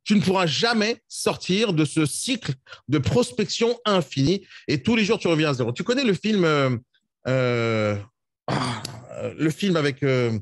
tu ne pourras jamais sortir de ce cycle de prospection infinie et tous les jours, tu reviens à zéro. Tu connais euh, le film avec le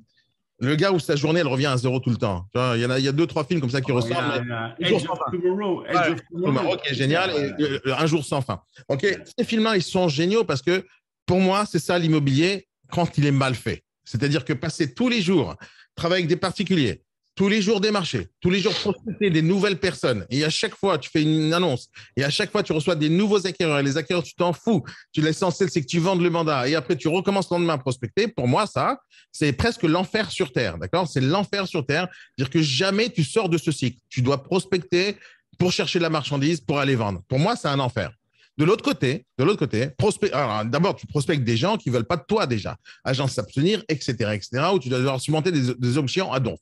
gars où sa journée, elle revient à zéro tout le temps. Tu vois, il y a deux, trois films comme ça qui ressemblent. Edge of Tomorrow. Edge of Tomorrow. Ok, génial. Et, un jour sans fin. Ok, ces films-là, ils sont géniaux parce que pour moi, c'est ça l'immobilier quand il est mal fait. C'est-à-dire que passer tous les jours, travailler avec des particuliers, tous les jours des marchés, tous les jours prospecter des nouvelles personnes. Et à chaque fois, tu fais une annonce. Et à chaque fois, tu reçois des nouveaux acquéreurs. Et les acquéreurs, tu t'en fous. L'essentiel, c'est que tu vendes le mandat. Et après, tu recommences le lendemain à prospecter. Pour moi, ça, c'est presque l'enfer sur Terre. D'accord? C'est l'enfer sur Terre. C'est-à-dire que jamais tu sors de ce cycle. Tu dois prospecter pour chercher de la marchandise, pour aller vendre. Pour moi, c'est un enfer. De l'autre côté, d'abord, tu prospectes des gens qui veulent pas de toi déjà. Agence s'abstenir, etc., où tu dois devoir surmonter des options à don.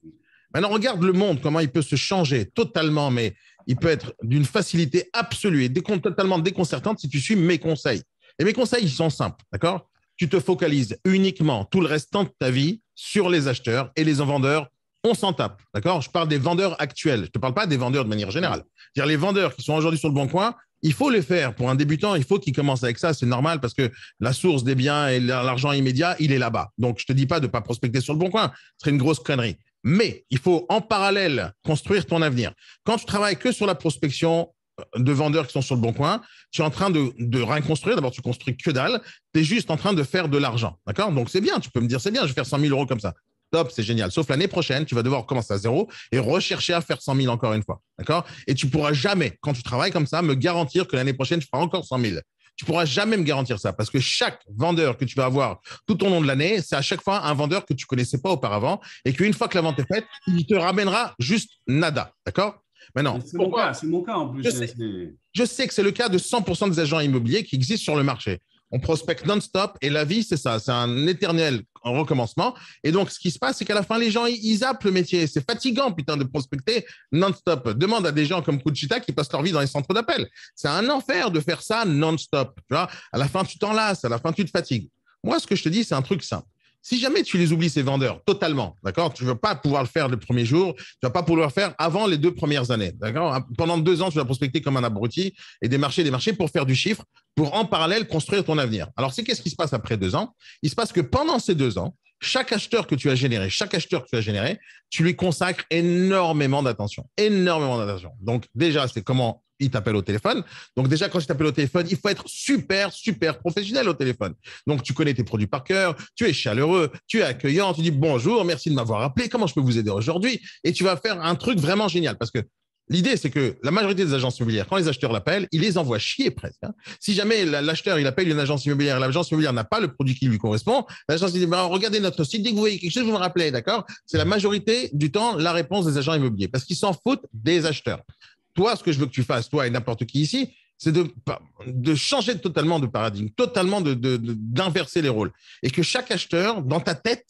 Maintenant, regarde le monde, comment il peut se changer totalement, mais il peut être d'une facilité absolue et totalement déconcertante si tu suis mes conseils. Et mes conseils, ils sont simples, d'accord? Tu te focalises uniquement tout le restant de ta vie sur les acheteurs et les vendeurs, on s'en tape, d'accord? Je parle des vendeurs actuels, je ne te parle pas des vendeurs de manière générale. C'est-à-dire les vendeurs qui sont aujourd'hui sur le bon coin, il faut les faire. Pour un débutant, il faut qu'il commence avec ça, c'est normal parce que la source des biens et l'argent immédiat, il est là-bas. Donc, je ne te dis pas de ne pas prospecter sur le bon coin, ce serait une grosse connerie. Mais il faut en parallèle construire ton avenir. Quand tu travailles que sur la prospection de vendeurs qui sont sur le bon coin, tu es en train de rien construire. D'abord, tu construis que dalle. Tu es juste en train de faire de l'argent. D'accord? Donc, c'est bien. Tu peux me dire, c'est bien, je vais faire 100 000 euros comme ça. Top, c'est génial. Sauf l'année prochaine, tu vas devoir recommencer à zéro et rechercher à faire 100 000 encore une fois. D'accord? Et tu pourras jamais, quand tu travailles comme ça, me garantir que l'année prochaine, tu feras encore 100 000. Tu pourras jamais me garantir ça parce que chaque vendeur que tu vas avoir tout au long de l'année, c'est à chaque fois un vendeur que tu connaissais pas auparavant et qu'une fois que la vente est faite, il te ramènera juste nada. D'accord? Maintenant, c'est mon cas en plus. Je sais que c'est le cas de 100% des agents immobiliers qui existent sur le marché. On prospecte non-stop et la vie, c'est ça. C'est un éternel recommencement. Et donc, ce qui se passe, c'est qu'à la fin, les gens, ils zappent le métier. C'est fatigant, putain, de prospecter non-stop. Demande à des gens comme Kuchita qui passent leur vie dans les centres d'appel. C'est un enfer de faire ça non-stop. Tu vois, à la fin, tu t'en lasses. À la fin, tu te fatigues. Moi, ce que je te dis, c'est un truc simple. Si jamais tu les oublies, ces vendeurs, totalement, d'accord? Tu ne vas pas pouvoir le faire le premier jour, tu ne vas pas pouvoir le faire avant les 2 premières années, d'accord? Pendant 2 ans, tu vas prospecter comme un abruti et des marchés pour faire du chiffre, pour en parallèle construire ton avenir. Alors, qu'est-ce qui se passe après 2 ans? Il se passe que pendant ces 2 ans, chaque acheteur que tu as généré, tu lui consacres énormément d'attention. Énormément d'attention. Donc, déjà, c'est comment il t'appelle au téléphone. Donc déjà, quand il t'appelle au téléphone, il faut être super, super professionnel au téléphone. Donc, tu connais tes produits par cœur, tu es chaleureux, tu es accueillant, tu dis bonjour, merci de m'avoir appelé, comment je peux vous aider aujourd'hui? Et tu vas faire un truc vraiment génial parce que l'idée, c'est que la majorité des agences immobilières, quand les acheteurs l'appellent, ils les envoient chier presque. Hein. Si jamais l'acheteur, il appelle une agence immobilière, l'agence immobilière n'a pas le produit qui lui correspond, l'agence dit, regardez notre site, dès que vous voyez quelque chose, vous me rappelez, d'accord? C'est la majorité du temps la réponse des agents immobiliers parce qu'ils s'en foutent des acheteurs. Toi, ce que je veux que tu fasses, toi et n'importe qui ici, c'est de changer totalement de paradigme, totalement d'inverser les rôles. Et que chaque acheteur, dans ta tête,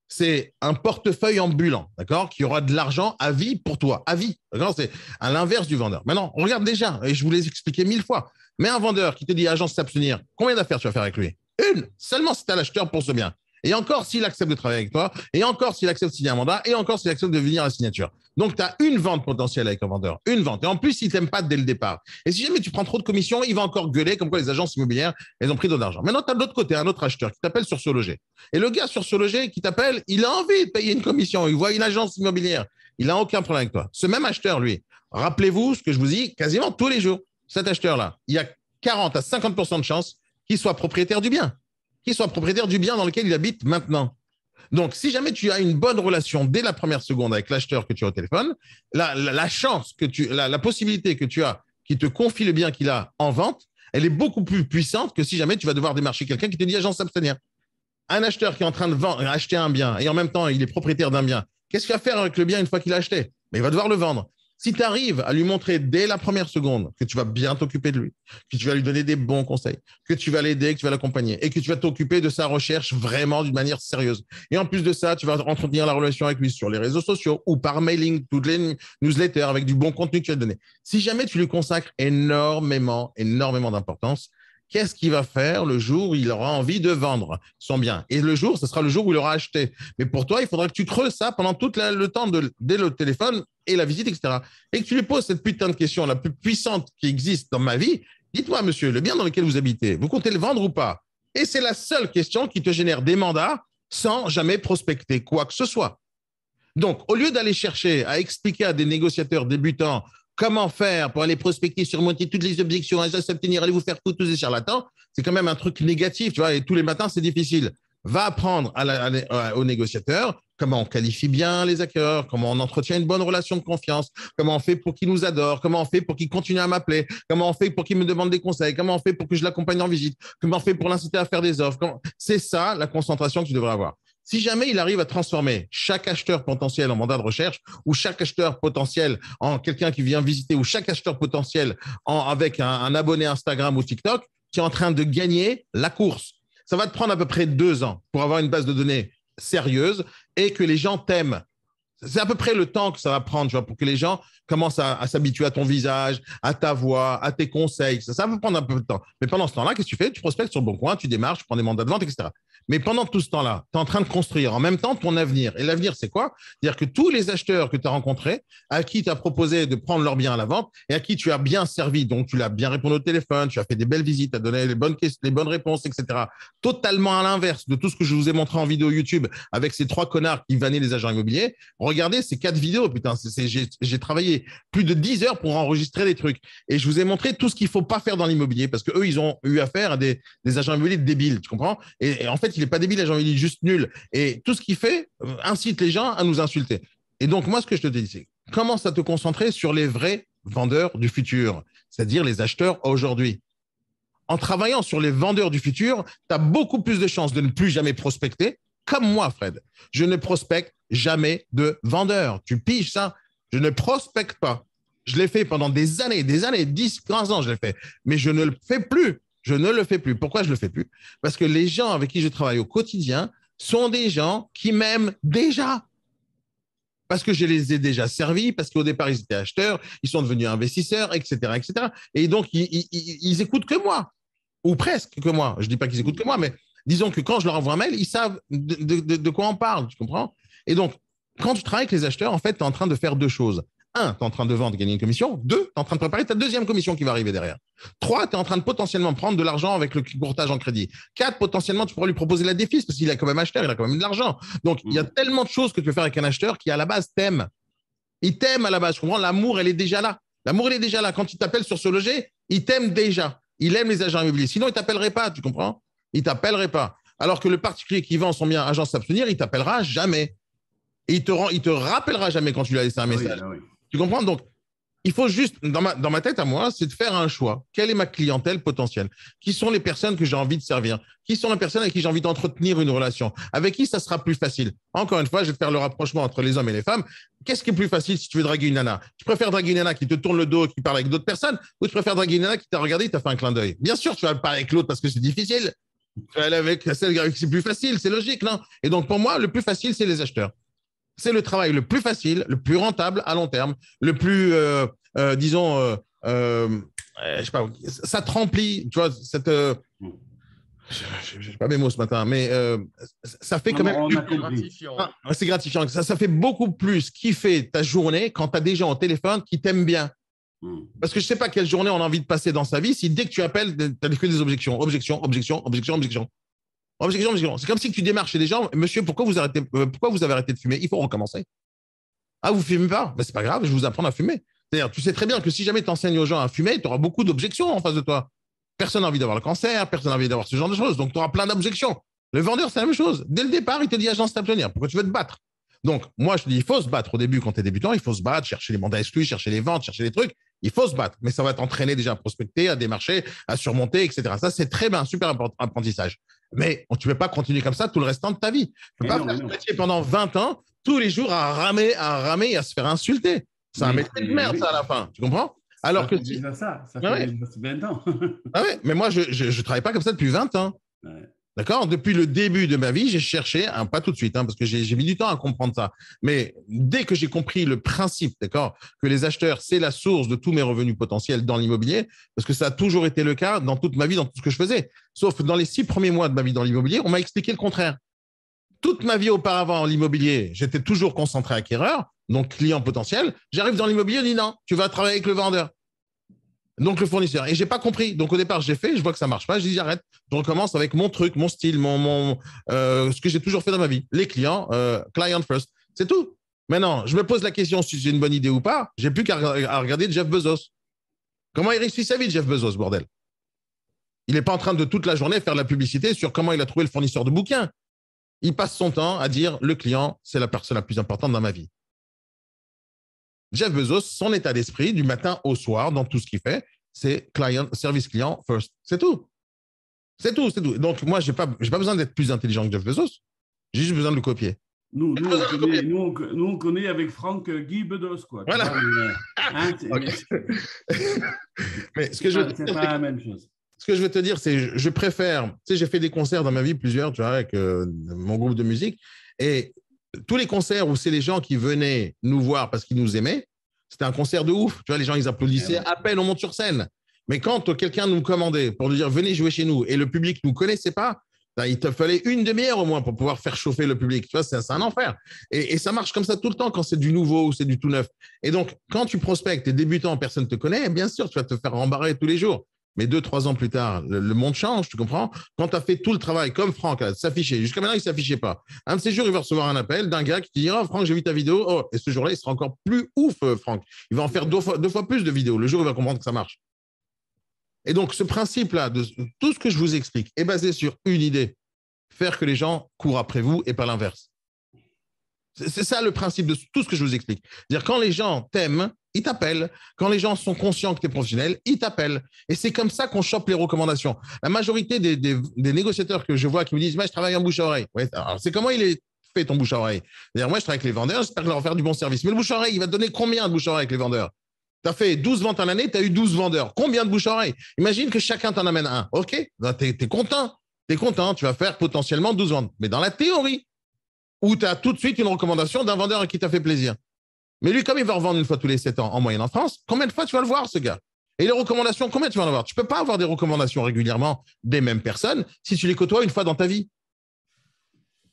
c'est un portefeuille ambulant, d'accord, qui aura de l'argent à vie pour toi, à vie, d'accord. C'est à l'inverse du vendeur. Maintenant, on regarde déjà, et je vous l'ai expliqué 1000 fois, mais un vendeur qui te dit agence s'abstenir, combien d'affaires tu vas faire avec lui? Une, seulement si tu as l'acheteur pour ce bien. Et encore s'il accepte de travailler avec toi, et encore s'il accepte de signer un mandat, et encore s'il accepte de venir à la signature. Donc, tu as une vente potentielle avec un vendeur, une vente. Et en plus, il ne t'aime pas dès le départ. Et si jamais tu prends trop de commissions, il va encore gueuler comme quoi les agences immobilières, elles ont pris trop d'argent. Maintenant, tu as de l'autre côté un autre acheteur qui t'appelle sur SurLoger. Et le gars sur SurLoger qui t'appelle, il a envie de payer une commission. Il voit une agence immobilière. Il n'a aucun problème avec toi. Ce même acheteur, lui, rappelez-vous ce que je vous dis quasiment tous les jours. Cet acheteur-là, il y a 40 à 50% de chances qu'il soit propriétaire du bien. Qu'il soit propriétaire du bien dans lequel il habite maintenant. Donc, si jamais tu as une bonne relation dès la première seconde avec l'acheteur que tu as au téléphone, la chance que la possibilité que tu as qui te confie le bien qu'il a en vente, elle est beaucoup plus puissante que si jamais tu vas devoir démarcher quelqu'un qui te dit agence s'abstenir. Un acheteur qui est en train de acheter un bien et en même temps il est propriétaire d'un bien, qu'est-ce qu'il va faire avec le bien une fois qu'il l'a acheté? Mais il va devoir le vendre. Si tu arrives à lui montrer dès la première seconde que tu vas bien t'occuper de lui, que tu vas lui donner des bons conseils, que tu vas l'aider, que tu vas l'accompagner et que tu vas t'occuper de sa recherche vraiment d'une manière sérieuse. Et en plus de ça, tu vas entretenir la relation avec lui sur les réseaux sociaux ou par mailing, toutes les newsletters avec du bon contenu que tu vas donner. Si jamais tu lui consacres énormément, énormément d'importance, qu'est-ce qu'il va faire le jour où il aura envie de vendre son bien. Et le jour, ce sera le jour où il aura acheté. Mais pour toi, il faudra que tu creuses ça pendant tout le temps dès le téléphone et la visite, etc. Et que tu lui poses cette putain de question la plus puissante qui existe dans ma vie. Dites-moi, monsieur, le bien dans lequel vous habitez, vous comptez le vendre ou pas? Et c'est la seule question qui te génère des mandats sans jamais prospecter quoi que ce soit. Donc, au lieu d'aller chercher à expliquer à des négociateurs débutants comment faire pour aller prospecter, surmonter toutes les objections, s'abstenir, aller vous faire foutre tous ces charlatans, c'est quand même un truc négatif, tu vois, et tous les matins, c'est difficile. Va apprendre aux négociateurs comment on qualifie bien les acquéreurs, comment on entretient une bonne relation de confiance, comment on fait pour qu'ils nous adorent, comment on fait pour qu'ils continuent à m'appeler, comment on fait pour qu'ils me demandent des conseils, comment on fait pour que je l'accompagne en visite, comment on fait pour l'inciter à faire des offres. C'est ça la concentration que tu devrais avoir. Si jamais il arrive à transformer chaque acheteur potentiel en mandat de recherche ou chaque acheteur potentiel en quelqu'un qui vient visiter ou chaque acheteur potentiel avec un abonné Instagram ou TikTok, tu es en train de gagner la course. Ça va te prendre à peu près 2 ans pour avoir une base de données sérieuse et que les gens t'aiment. C'est à peu près le temps que ça va prendre, tu vois, pour que les gens commencent à s'habituer à ton visage, à ta voix, à tes conseils. Ça va prendre un peu de temps. Mais pendant ce temps-là, qu'est-ce que tu fais? Tu prospectes sur le bon coin, tu démarches, tu prends des mandats de vente, etc. Mais pendant tout ce temps-là, tu es en train de construire en même temps ton avenir. Et l'avenir, c'est quoi? C'est-à-dire que tous les acheteurs que tu as rencontrés, à qui tu as proposé de prendre leur bien à la vente et à qui tu as bien servi, donc tu l'as bien répondu au téléphone, tu as fait des belles visites, tu as donné les bonnes réponses, etc. Totalement à l'inverse de tout ce que je vous ai montré en vidéo YouTube avec ces 3 connards qui vannaient les agents immobiliers. Regardez ces 4 vidéos, putain, j'ai travaillé plus de 10 heures pour enregistrer des trucs. Et je vous ai montré tout ce qu'il ne faut pas faire dans l'immobilier parce qu'eux, ils ont eu affaire à des agents immobiliers débiles, tu comprends? Et en fait, il n'est pas débile, l'agent, il est juste nul. Et tout ce qu'il fait incite les gens à nous insulter. Et donc, moi, ce que je te dis, c'est commence à te concentrer sur les vrais vendeurs du futur, c'est-à-dire les acheteurs aujourd'hui. En travaillant sur les vendeurs du futur, tu as beaucoup plus de chances de ne plus jamais prospecter. Comme moi, Fred, je ne prospecte jamais de vendeurs. Tu piges ça? Je ne prospecte pas. Je l'ai fait pendant des années, 10, 15 ans, je l'ai fait. Mais je ne le fais plus. Je ne le fais plus. Pourquoi je ne le fais plus? Parce que les gens avec qui je travaille au quotidien sont des gens qui m'aiment déjà. Parce que je les ai déjà servis, parce qu'au départ, ils étaient acheteurs, ils sont devenus investisseurs, etc., etc. Et donc, ils écoutent que moi. Ou presque que moi. Je ne dis pas qu'ils écoutent que moi, mais disons que quand je leur envoie un mail, ils savent de quoi on parle, tu comprends? Et donc, quand tu travailles avec les acheteurs, en fait, tu es en train de faire 2 choses. 1, tu es en train de vendre, gagner une commission. 2, tu es en train de préparer ta deuxième commission qui va arriver derrière. 3, tu es en train de potentiellement prendre de l'argent avec le courtage en crédit. 4, potentiellement, tu pourras lui proposer la défise parce qu'il a quand même acheteur, il a quand même de l'argent. Donc, il y a tellement de choses que tu peux faire avec un acheteur qui, à la base, t'aime. Il t'aime à la base. Je comprends, l'amour, elle est déjà là. L'amour, il est déjà là. Quand il t'appelle sur ce loger, il t'aime déjà. Il aime les agents immobiliers. Sinon, il ne t'appellerait pas, tu comprends? Il ne t'appellerait pas. Alors que le particulier qui vend son bien à agence s'abstenir, il ne t'appellera jamais. Et il te rappellera jamais quand tu lui as laissé un message. Oui. Tu comprends? Donc, il faut juste, dans ma tête à moi, c'est de faire un choix. Quelle est ma clientèle potentielle? Qui sont les personnes que j'ai envie de servir? Qui sont les personnes avec qui j'ai envie d'entretenir une relation? Avec qui ça sera plus facile? Encore une fois, je vais faire le rapprochement entre les hommes et les femmes. Qu'est-ce qui est plus facile si tu veux draguer une nana? Tu préfères draguer une nana qui te tourne le dos, qui parle avec d'autres personnes, ou tu préfères draguer une nana qui t'a regardé et t'a fait un clin d'œil? Bien sûr, tu vas parler avec l'autre parce que c'est difficile. Tu vas aller avec celle avec qui c'est plus facile, c'est logique, non? Et donc, pour moi, le plus facile, c'est les acheteurs. C'est le travail le plus facile, le plus rentable à long terme, le plus, disons, je sais pas, ça te remplit, tu vois, cette, je n'ai pas mes mots ce matin, mais ça fait quand même. C'est gratifiant. Ça fait beaucoup plus kiffer ta journée quand tu as des gens au téléphone qui t'aiment bien. Parce que je ne sais pas quelle journée on a envie de passer dans sa vie si dès que tu appelles, tu as que des objections. Objection. C'est comme si tu démarches chez des gens. Monsieur, pourquoi vous avez arrêté de fumer? Il faut recommencer. Ah, vous ne fumez pas? Ben, c'est pas grave, je vais vous apprendre à fumer. C'est-à-dire, tu sais très bien que si jamais tu enseignes aux gens à fumer, tu auras beaucoup d'objections en face de toi. Personne n'a envie d'avoir le cancer, personne n'a envie d'avoir ce genre de choses. Donc, tu auras plein d'objections. Le vendeur, c'est la même chose. Dès le départ, il te dit agence t'abstenir. Pourquoi tu veux te battre? Donc, moi, je te dis, il faut se battre au début quand tu es débutant. Il faut se battre, chercher les mandats exclus, chercher les ventes, chercher les trucs. Il faut se battre. Mais ça va t'entraîner déjà à prospecter, à démarcher, à surmonter, etc. Ça, c'est très bien, un super apprentissage. Mais tu ne peux pas continuer comme ça tout le restant de ta vie. Tu ne peux pas faire ce métier pendant 20 ans, tous les jours à ramer et à se faire insulter. C'est un métier de merde, ça, à la fin. Tu comprends? Alors que ça fait 20 ans. Ah ouais, mais moi, je ne travaille pas comme ça depuis 20 ans. Ouais. D'accord? Depuis le début de ma vie, j'ai cherché, hein, pas tout de suite, parce que j'ai mis du temps à comprendre ça, mais dès que j'ai compris le principe, d'accord, que les acheteurs, c'est la source de tous mes revenus potentiels dans l'immobilier, parce que ça a toujours été le cas dans toute ma vie, dans tout ce que je faisais. Sauf dans les 6 premiers mois de ma vie dans l'immobilier, on m'a expliqué le contraire. Toute ma vie auparavant en l'immobilier, j'étais toujours concentré acquéreur, donc client potentiel. J'arrive dans l'immobilier, on dit non, tu vas travailler avec le vendeur. Donc le fournisseur. Et j'ai pas compris. Donc au départ, j'ai fait, je vois que ça marche pas, je dis j'arrête. Je recommence avec mon truc, mon style, ce que j'ai toujours fait dans ma vie. Les clients, client first. C'est tout. Maintenant, je me pose la question si j'ai une bonne idée ou pas. J'ai plus qu'à regarder Jeff Bezos. Comment il réussit sa vie, Jeff Bezos, bordel? Il n'est pas en train de toute la journée faire de la publicité sur comment il a trouvé le fournisseur de bouquins. Il passe son temps à dire le client, c'est la personne la plus importante dans ma vie. Jeff Bezos, son état d'esprit du matin au soir, dans tout ce qu'il fait, c'est service client first. C'est tout. C'est tout, c'est tout. Donc, moi, je n'ai pas besoin d'être plus intelligent que Jeff Bezos. J'ai juste besoin de le copier. Nous, on connaît avec Franck Guy Bedos, quoi. Voilà. Mais ce que je veux c'est pas la même chose. Ce que je veux te dire, c'est je préfère. Tu sais, j'ai fait des concerts dans ma vie, plusieurs, tu vois, avec mon groupe de musique. Et tous les concerts où c'est les gens qui venaient nous voir parce qu'ils nous aimaient, c'était un concert de ouf. Tu vois, les gens, ils applaudissaient, à peine on monte sur scène. Mais quand quelqu'un nous commandait pour nous dire venez jouer chez nous et le public ne nous connaissait pas, il te fallait une demi-heure au moins pour pouvoir faire chauffer le public. Tu vois, c'est un enfer. Et ça marche comme ça tout le temps quand c'est du nouveau ou c'est du tout neuf. Et donc, quand tu prospectes, tu es débutant, personne ne te connaît, bien sûr, tu vas te faire rembarrer tous les jours. Mais 2-3 ans plus tard, le monde change, tu comprends? Quand tu as fait tout le travail, comme Franck, s'afficher, jusqu'à maintenant, il ne s'affichait pas. Un de ces jours, il va recevoir un appel d'un gars qui dit oh, Franck, j'ai vu ta vidéo. Oh, et ce jour-là, il sera encore plus ouf, Franck. Il va en faire deux fois plus de vidéos. Le jour où il va comprendre que ça marche. Et donc, ce principe-là, de tout ce que je vous explique, est basé sur une idée faire que les gens courent après vous et pas l'inverse. C'est ça le principe de tout ce que je vous explique. C'est-à-dire, quand les gens t'aiment, ils t'appellent. Quand les gens sont conscients que tu es professionnel, ils t'appellent. Et c'est comme ça qu'on chope les recommandations. La majorité des négociateurs que je vois qui me disent, moi, je travaille en bouche à oreille. Ouais, alors, c'est comment il est fait ton bouche à oreille? C'est-à-dire, moi, je travaille avec les vendeurs, j'espère leur faire du bon service. Mais le bouche à oreille, il va te donner combien de bouche à oreille avec les vendeurs? Tu as fait 12 ventes en année, tu as eu 12 vendeurs. Combien de bouche à oreille? Imagine que chacun t'en amène un. OK, tu es content. Tu es content, tu vas faire potentiellement 12 ventes. Mais dans la théorie, où tu as tout de suite une recommandation d'un vendeur à qui t'a fait plaisir. Mais lui, comme il va revendre une fois tous les 7 ans en moyenne en France, combien de fois tu vas le voir, ce gars? Et les recommandations, combien tu vas en avoir? Tu ne peux pas avoir des recommandations régulièrement des mêmes personnes si tu les côtoies une fois dans ta vie.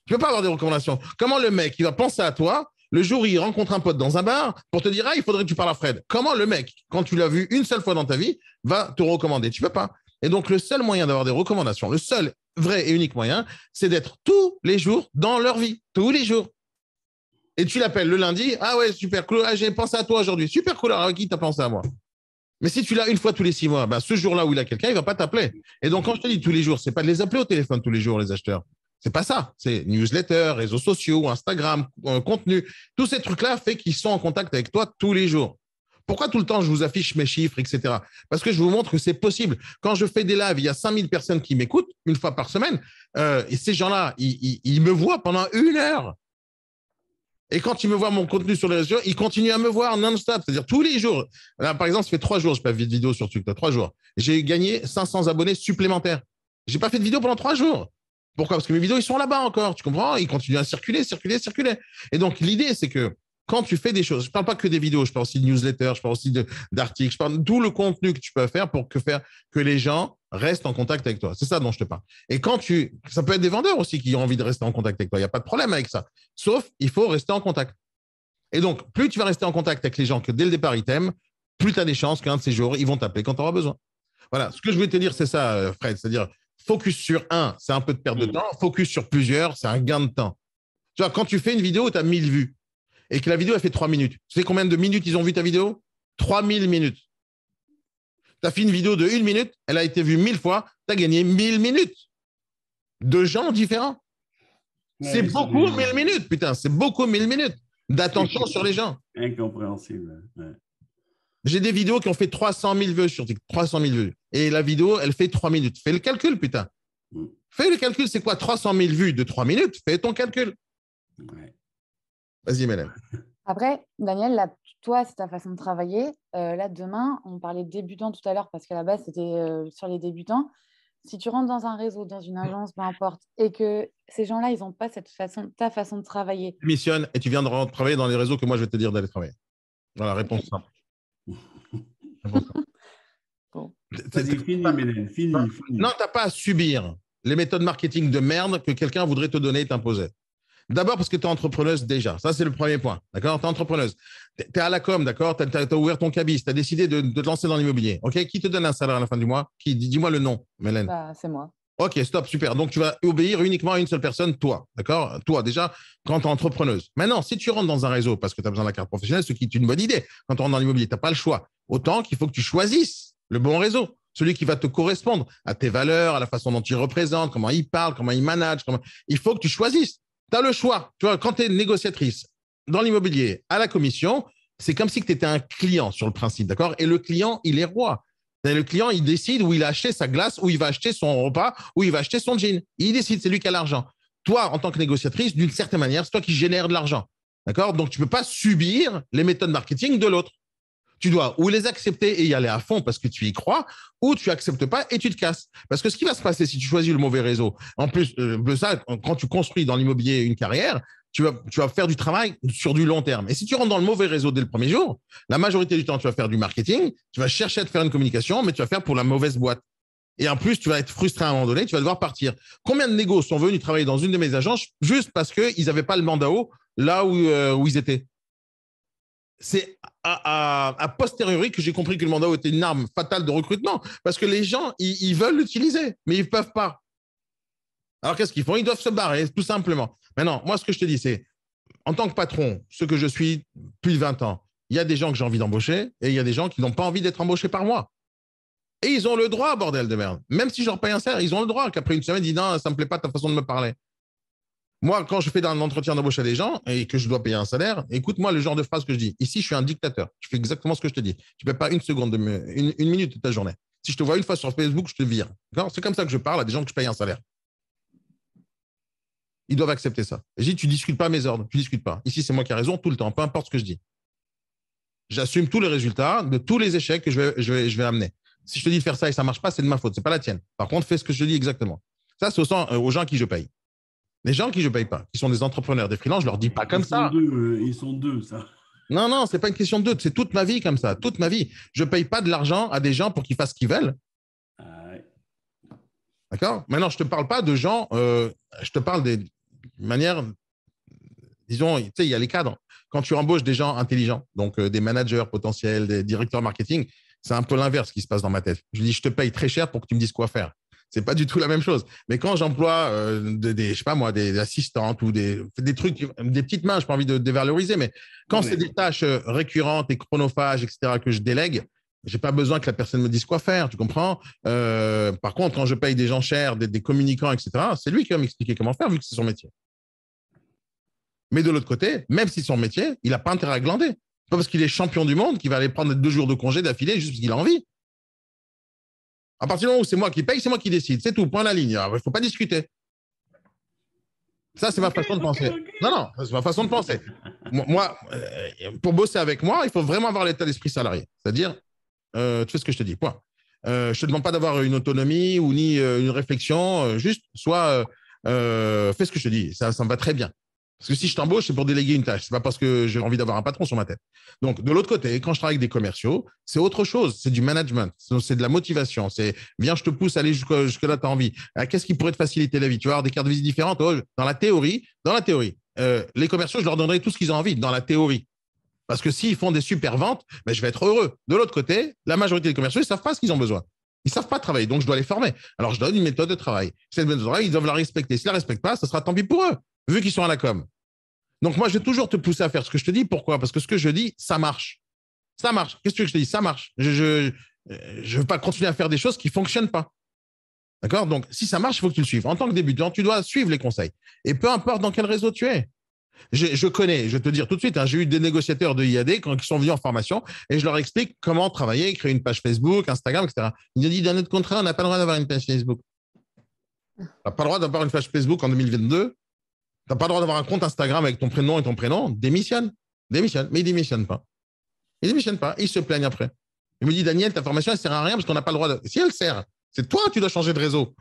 Tu ne peux pas avoir des recommandations. Comment le mec, il va penser à toi le jour où il rencontre un pote dans un bar pour te dire ah, il faudrait que tu parles à Fred. Comment le mec, quand tu l'as vu une seule fois dans ta vie, va te recommander? Tu ne peux pas. Et donc, le seul moyen d'avoir des recommandations, le seul vrai et unique moyen, c'est d'être tous les jours dans leur vie. Tous les jours. Et tu l'appelles le lundi. Ah ouais, super cool. Ah, j'ai pensé à toi aujourd'hui. Super cool. Alors, qui t'a pensé à moi? Mais si tu l'as une fois tous les 6 mois, bah, ce jour-là où il a quelqu'un, il ne va pas t'appeler. Et donc, quand je te dis tous les jours, ce n'est pas de les appeler au téléphone tous les jours, les acheteurs. C'est pas ça. C'est newsletter, réseaux sociaux, Instagram, contenu. Tous ces trucs-là font qu'ils sont en contact avec toi tous les jours. Pourquoi tout le temps je vous affiche mes chiffres, etc. Parce que je vous montre que c'est possible. Quand je fais des lives, il y a 5000 personnes qui m'écoutent une fois par semaine. Et ces gens-là, ils me voient pendant 1 heure. Et quand ils me voient mon contenu sur les réseaux, ils continuent à me voir non-stop. C'est-à-dire tous les jours. Là, par exemple, ça fait 3 jours, je n'ai pas fait de vidéo sur TikTok. 3 jours. J'ai gagné 500 abonnés supplémentaires. Je n'ai pas fait de vidéo pendant 3 jours. Pourquoi? Parce que mes vidéos, ils sont là-bas encore. Tu comprends? Ils continuent à circuler. Et donc, l'idée, c'est que quand tu fais des choses, je ne parle pas que des vidéos, je parle aussi de newsletters, je parle aussi d'articles, je parle de tout le contenu que tu peux faire pour faire que les gens restent en contact avec toi. C'est ça dont je te parle. Et ça peut être des vendeurs aussi qui ont envie de rester en contact avec toi. Il n'y a pas de problème avec ça. Sauf, il faut rester en contact. Et donc, plus tu vas rester en contact avec les gens que dès le départ, ils t'aiment, plus tu as des chances qu'un de ces jours, ils vont t'appeler quand tu auras besoin. Voilà. Ce que je voulais te dire, c'est ça, Fred. C'est-à-dire, focus sur un, c'est un peu de perte de temps. Focus sur plusieurs, c'est un gain de temps. Tu vois, quand tu fais une vidéo, tu as 1000 vues et que la vidéo, elle fait 3 minutes. Tu sais combien de minutes ils ont vu ta vidéo? 3000 minutes. Tu as fait une vidéo de 1 minute, elle a été vue 1000 fois, tu as gagné 1000 minutes de gens différents. Ouais, c'est beaucoup 1000 minutes, putain, c'est beaucoup 1000 minutes d'attention sur les gens. Incompréhensible. Ouais. J'ai des vidéos qui ont fait 300 000 vues sur TikTok, 300 000 vues. Et la vidéo, elle fait 3 minutes. Fais le calcul, putain. Fais le calcul, c'est quoi 300 000 vues de 3 minutes? Fais ton calcul. Ouais. Vas-y, Mélène. Après, Daniel, là, toi, c'est ta façon de travailler. Là, demain, on parlait de débutants tout à l'heure parce qu'à la base, c'était sur les débutants. si tu rentres dans un réseau, dans une agence, peu importe, et que ces gens-là, ils n'ont pas ta façon de travailler. Missionne et tu viens de travailler dans les réseaux que moi, je vais te dire d'aller travailler. Voilà, réponse simple. Bon. Vas-y, fini, Mélène, fini. Non, tu n'as pas à subir les méthodes marketing de merde que quelqu'un voudrait te donner et t'imposer. D'abord parce que tu es entrepreneuse déjà. Ça, c'est le premier point. D'accord? Tu es entrepreneuse. Tu es à la com, d'accord? Tu as ouvert ton cabis. Tu as décidé de te lancer dans l'immobilier. OK? Qui te donne un salaire à la fin du mois? Dis-moi le nom, Mélène. Bah, c'est moi. OK, stop, super. Donc, tu vas obéir uniquement à une seule personne, toi. D'accord? Toi, déjà, quand tu es entrepreneuse. Maintenant, si tu rentres dans un réseau parce que tu as besoin de la carte professionnelle, ce qui est une bonne idée. Quand tu rentres dans l'immobilier, tu n'as pas le choix. Autant qu'il faut que tu choisisses le bon réseau. Celui qui va te correspondre à tes valeurs, à la façon dont tu représentes, comment il parle, comment il manage. Il faut que tu choisisses. Tu as le choix. Tu vois, quand tu es négociatrice dans l'immobilier à la commission, c'est comme si tu étais un client sur le principe. D'accord? Et le client, il est roi. Et le client, il décide où il a acheté sa glace, où il va acheter son repas, où il va acheter son jean. Il décide, c'est lui qui a l'argent. Toi, en tant que négociatrice, d'une certaine manière, c'est toi qui génères de l'argent. D'accord? Donc, tu ne peux pas subir les méthodes marketing de l'autre. Tu dois ou les accepter et y aller à fond parce que tu y crois, ou tu n'acceptes pas et tu te casses. Parce que ce qui va se passer si tu choisis le mauvais réseau, en plus de ça, quand tu construis dans l'immobilier une carrière, tu vas faire du travail sur du long terme. Et si tu rentres dans le mauvais réseau dès le premier jour, la majorité du temps, tu vas faire du marketing, tu vas chercher à te faire une communication, mais tu vas faire pour la mauvaise boîte. Et en plus, tu vas être frustré à un moment donné, tu vas devoir partir. Combien de négos sont venus travailler dans une de mes agences juste parce qu'ils n'avaient pas le mandat haut là où ils étaient? C'est à posteriori que j'ai compris que le mandat haut était une arme fatale de recrutement parce que les gens, ils veulent l'utiliser, mais ils ne peuvent pas. Alors, qu'est-ce qu'ils font? Ils doivent se barrer, tout simplement. Maintenant, moi, ce que je te dis, c'est, en tant que patron, ce que je suis depuis 20 ans, il y a des gens que j'ai envie d'embaucher et il y a des gens qui n'ont pas envie d'être embauchés par moi. Et ils ont le droit, bordel de merde. Même si je leur paye un salaire, ils ont le droit qu'après une semaine, ils disent non, ça ne me plaît pas ta façon de me parler. Moi, quand je fais un entretien d'embauche à des gens et que je dois payer un salaire, écoute-moi le genre de phrase que je dis. Ici, je suis un dictateur. Je fais exactement ce que je te dis. Tu ne peux pas une seconde, une minute de ta journée. Si je te vois une fois sur Facebook, je te vire. C'est comme ça que je parle à des gens que je paye un salaire. Ils doivent accepter ça. Je dis, tu ne discutes pas mes ordres. Tu ne discutes pas. Ici, c'est moi qui ai raison tout le temps, peu importe ce que je dis. J'assume tous les résultats de tous les échecs que je vais amener. Si je te dis de faire ça et ça ne marche pas, c'est de ma faute. Ce n'est pas la tienne. Par contre, fais ce que je te dis exactement. Ça, c'est aux gens à qui je paye. Les gens qui je ne paye pas, qui sont des entrepreneurs, des freelances, je ne leur dis pas comme ça. Ils sont deux, ça. Non, ce n'est pas une question de deux. C'est toute ma vie comme ça. Toute ma vie. Je ne paye pas de l'argent à des gens pour qu'ils fassent ce qu'ils veulent. Ouais. D'accord? Maintenant, je ne te parle pas de gens, je te parle des manières, disons, tu sais, il y a les cadres. Quand tu embauches des gens intelligents, donc des managers potentiels, des directeurs marketing, c'est un peu l'inverse qui se passe dans ma tête. Je dis, je te paye très cher pour que tu me dises quoi faire. C'est pas du tout la même chose. Mais quand j'emploie je sais pas moi, des assistantes ou des trucs, des petites mains, je n'ai pas envie de dévaloriser, mais quand c'est des tâches récurrentes et chronophages, etc., que je délègue, j'ai pas besoin que la personne me dise quoi faire, tu comprends? Par contre, quand je paye des gens chers, des communicants, etc., c'est lui qui va m'expliquer comment faire vu que c'est son métier. Mais de l'autre côté, même si c'est son métier, il n'a pas intérêt à glander. Pas parce qu'il est champion du monde qu'il va aller prendre 2 jours de congé d'affilée juste parce qu'il a envie. À partir du moment où c'est moi qui paye, c'est moi qui décide. C'est tout, point à la ligne. Il ne faut pas discuter. Ça, c'est ma façon de penser. Non, c'est ma façon de penser. Moi, pour bosser avec moi, il faut vraiment avoir l'état d'esprit salarié. C'est-à-dire, tu fais ce que je te dis, point. Je ne te demande pas d'avoir une autonomie ou ni une réflexion. Juste, fais ce que je te dis. Ça me va très bien. Parce que si je t'embauche, c'est pour déléguer une tâche. Ce n'est pas parce que j'ai envie d'avoir un patron sur ma tête. Donc, de l'autre côté, quand je travaille avec des commerciaux, c'est autre chose. C'est du management. C'est de la motivation. C'est viens, je te pousse à aller jusque là, tu as envie. Qu'est-ce qui pourrait te faciliter la vie? Tu vas avoir des cartes de visite différentes. Dans la théorie, les commerciaux, je leur donnerai tout ce qu'ils ont envie, dans la théorie. Parce que s'ils font des super ventes, je vais être heureux. De l'autre côté, la majorité des commerciaux, ils ne savent pas ce qu'ils ont besoin. Ils ne savent pas travailler. Donc, je dois les former. Alors, je donne une méthode de travail. Cette méthode de travail, ils doivent la respecter. S'ils ne la respectent pas, ça sera tant pis pour eux, vu qu'ils sont à la com. Donc, moi, je vais toujours te pousser à faire ce que je te dis. Pourquoi? Parce que ce que je dis, ça marche. Ça marche. Qu'est-ce que tu veux que je te dise? Ça marche. Je ne veux pas continuer à faire des choses qui ne fonctionnent pas. D'accord? Donc, si ça marche, il faut que tu le suives. En tant que débutant, tu dois suivre les conseils. Et peu importe dans quel réseau tu es. Je connais, je vais te dire tout de suite, j'ai eu des négociateurs de IAD qui sont venus en formation et je leur explique comment travailler, créer une page Facebook, Instagram, etc. Ils me disent, dans notre contrat, on n'a pas le droit d'avoir une page Facebook. Tu n'as pas le droit d'avoir une page Facebook en 2022. Tu n'as pas le droit d'avoir un compte Instagram avec ton prénom et ton prénom. Démissionne. Mais il ne démissionne pas. Il se plaigne après. Il me dit, Daniel, ta formation, elle ne sert à rien parce qu'on n'a pas le droit de. Si elle sert, C'est toi, tu dois changer de réseau.